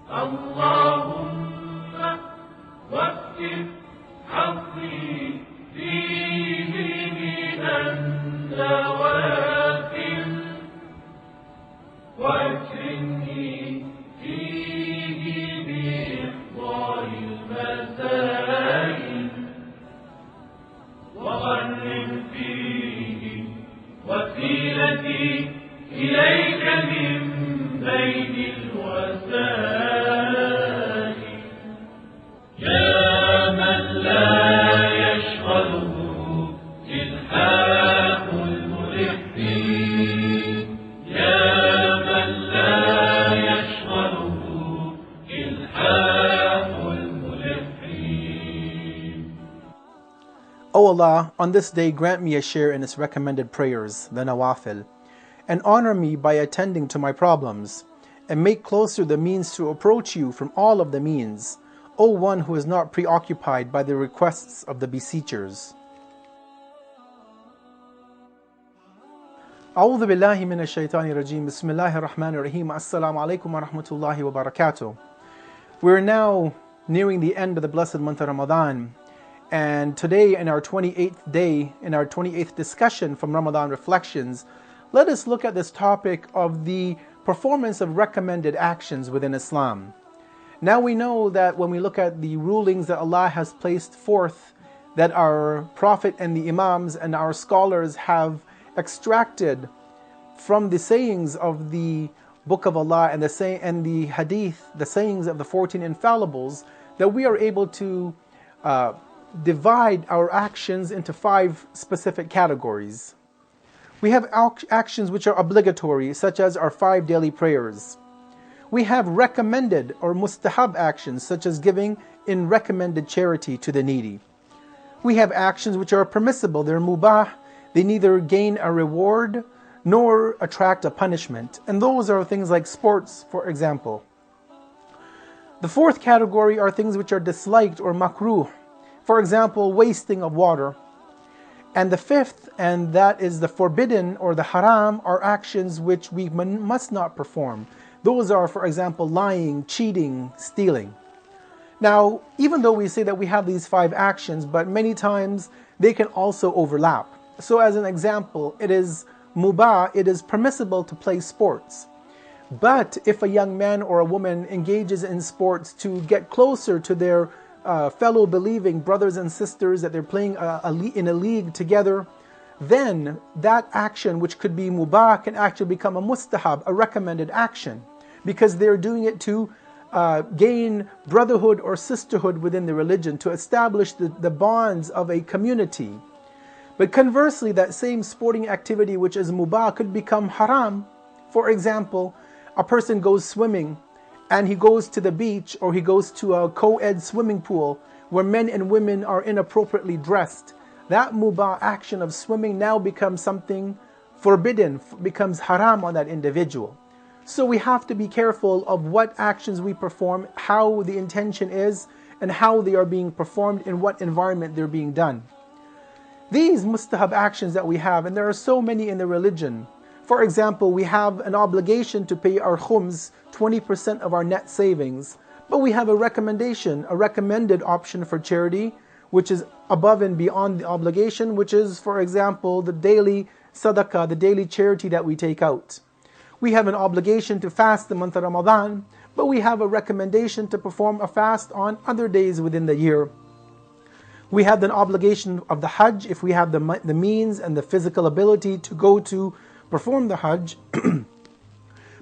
اللهم وفق حظي فيه من النوافل واكرمني فيه بإحضار المسائل وغرم فيه وسيلتي إليك من بين الوسائل يا من لا يشغله إلحاح الملحين يا من لا يشغله إلحاح الملحين. O Allah, on this day grant me a share in its recommended prayers, the nawafil, and honor me by attending to my problems, and make closer the means to approach you from all of the means, O one who is not preoccupied by the requests of the beseechers. أعوذ بالله من الشيطان الرجيم. بسم الله الرحمن الرحيم. Assalamu alaikum wa rahmatullahi wa barakatuh. We're now nearing the end of the Blessed Month of Ramadan, and today in our 28th day, in our 28th discussion from Ramadhan Reflections, let us look at this topic of the performance of recommended actions within Islam. Now we know that when we look at the rulings that Allah has placed forth, that our Prophet and the Imams and our scholars have extracted from the sayings of the Book of Allah and the Hadith, the sayings of the 14 infallibles, that we are able to divide our actions into 5 specific categories. We have actions which are obligatory, such as our 5 daily prayers. We have recommended or mustahab actions, such as giving in recommended charity to the needy. We have actions which are permissible, they're mubah, they neither gain a reward nor attract a punishment. And those are things like sports, for example. The 4th category are things which are disliked or makruh, for example, wasting of water. And the 5th, and that is the forbidden or the haram, are actions which we must not perform. Those are, for example, lying, cheating, stealing. Now, even though we say that we have these 5 actions, but many times they can also overlap. So as an example, it is mubah, it is permissible to play sports. But if a young man or a woman engages in sports to get closer to their fellow believing brothers and sisters, that they're playing in a league together, then that action, which could be mubah, can actually become a mustahab, a recommended action, because they're doing it to gain brotherhood or sisterhood within the religion, to establish the bonds of a community. But conversely, that same sporting activity which is mubah could become haram. For example, a person goes swimming and he goes to the beach, or he goes to a co-ed swimming pool where men and women are inappropriately dressed. That mubah action of swimming now becomes something forbidden, becomes haram on that individual. So we have to be careful of what actions we perform, how the intention is, and how they are being performed, in what environment they're being done. These mustahab actions that we have, and there are so many in the religion. For example, we have an obligation to pay our khums, 20% of our net savings, but we have a recommendation, a recommended option for charity, which is above and beyond the obligation, which is, for example, the daily sadaqah, the daily charity that we take out. We have an obligation to fast the month of Ramadan, but we have a recommendation to perform a fast on other days within the year. We have an obligation of the Hajj if we have the means and the physical ability to go to perform the Hajj.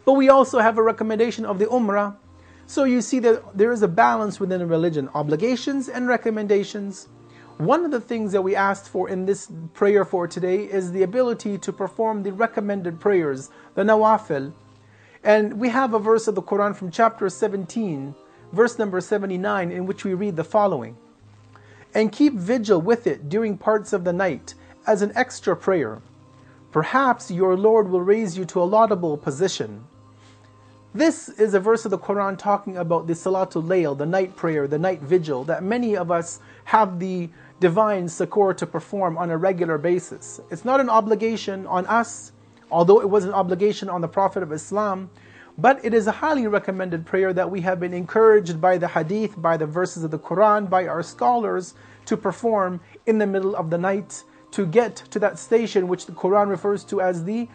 But we also have a recommendation of the Umrah. So you see that there is a balance within a religion, obligations and recommendations. One of the things that we asked for in this prayer for today is the ability to perform the recommended prayers, the nawafil. And we have a verse of the Quran from chapter 17, verse number 79, in which we read the following: "And keep vigil with it during parts of the night as an extra prayer. Perhaps your Lord will raise you to a laudable position." This is a verse of the Quran talking about the Salatul Layl, the night prayer, the night vigil, that many of us have the divine succour to perform on a regular basis. It's not an obligation on us, although it was an obligation on the Prophet of Islam, But it is a highly recommended prayer that we have been encouraged by the hadith, by the verses of the Quran, by our scholars to perform in the middle of the night to get to that station which the Quran refers to as the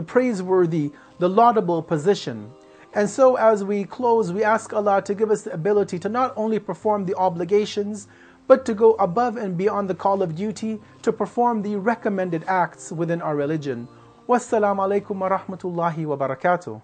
praiseworthy, the laudable position. And so as we close, we ask Allah to give us the ability to not only perform the obligations, but to go above and beyond the call of duty to perform the recommended acts within our religion. Wassalamu alaikum wa rahmatullahi wa barakatuh.